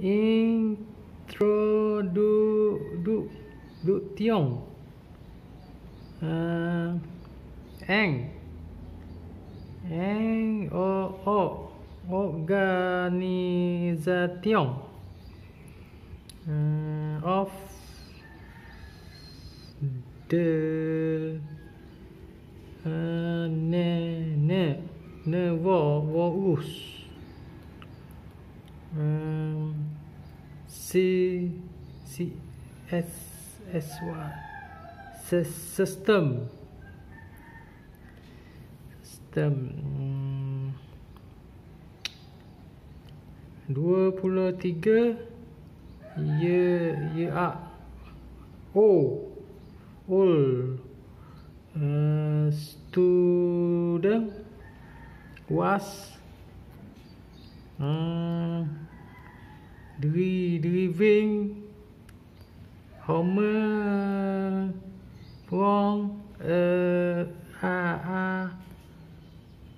Introduction. Organisation of the nervous system. 23 student was driving home from a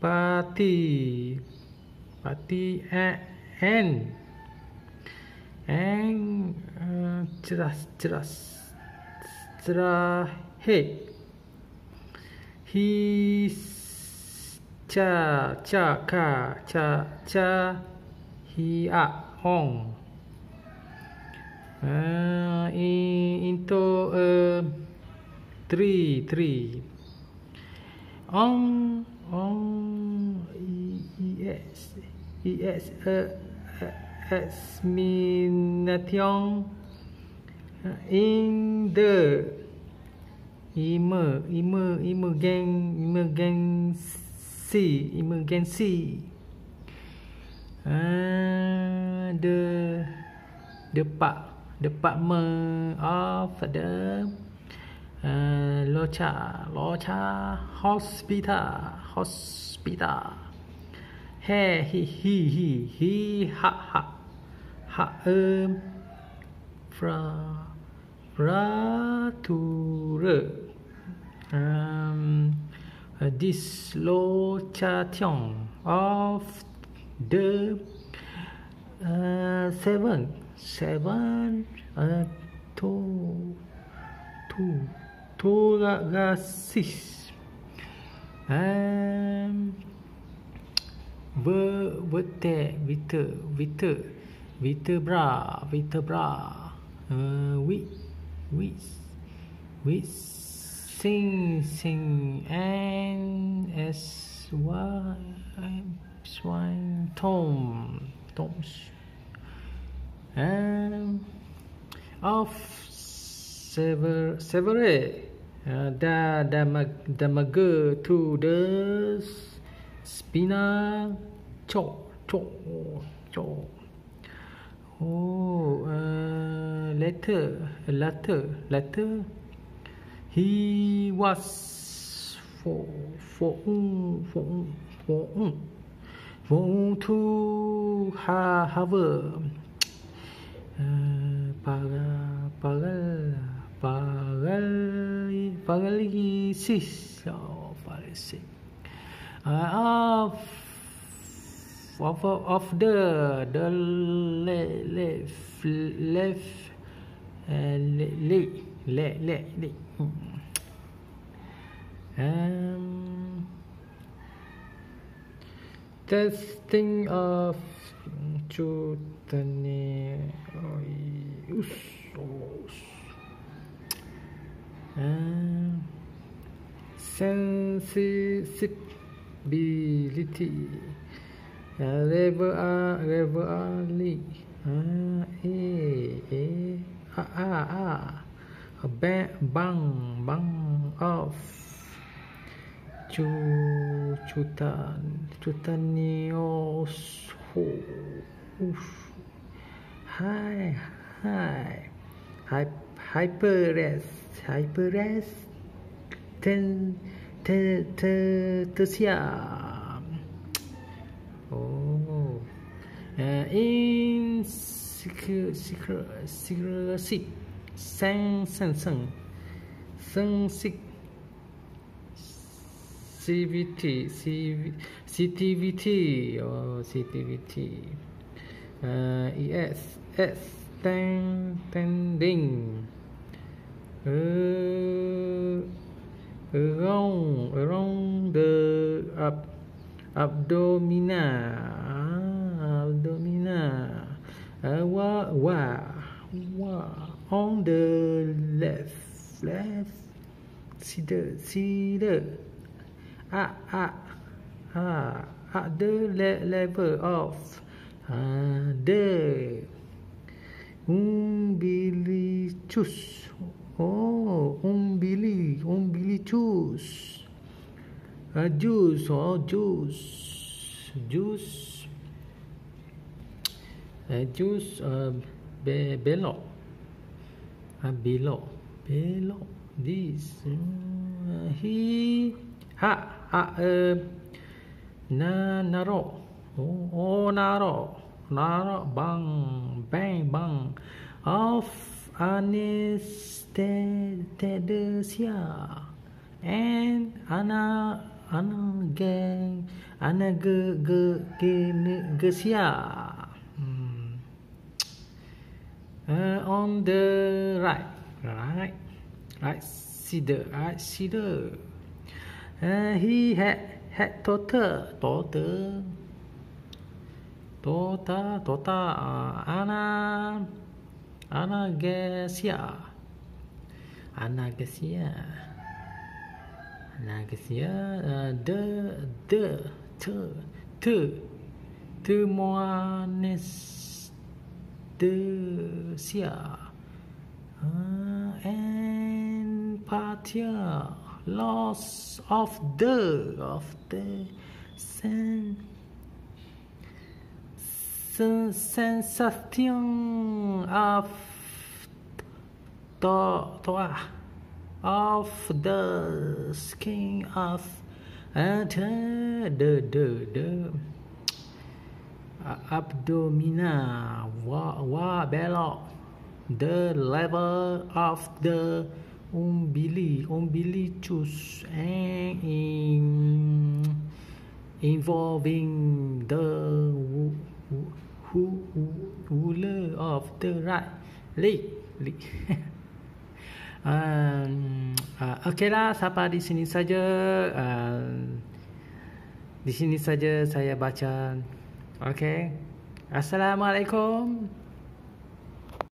party and he on into a tree on examination in the emergency the department of the Locha hospital. He had fracture dislocation of the thoracic vertebra with sing and swine toms of several damage to the spinal cord. Later he was found to have paralysis of the left leg. Testing of sensibility level bang of cutaneous hyperesthesia in secrecy sensitivity Standing. Around the abdominal. On the left. Sida. At the level of the umbilicus. Umbilicus. Juice. Below. This. Naro. Bang. Of anesthesia and analgesia. On the right. Cedar. He had total analgesia. Thermoanesthesia and partial loss of the sensation of the skin of the abdominal below the level of the umbilicus and involving the whole of the right leg. Okeylah, sampai di sini saja. Di sini saja saya baca. Okey. Assalamualaikum.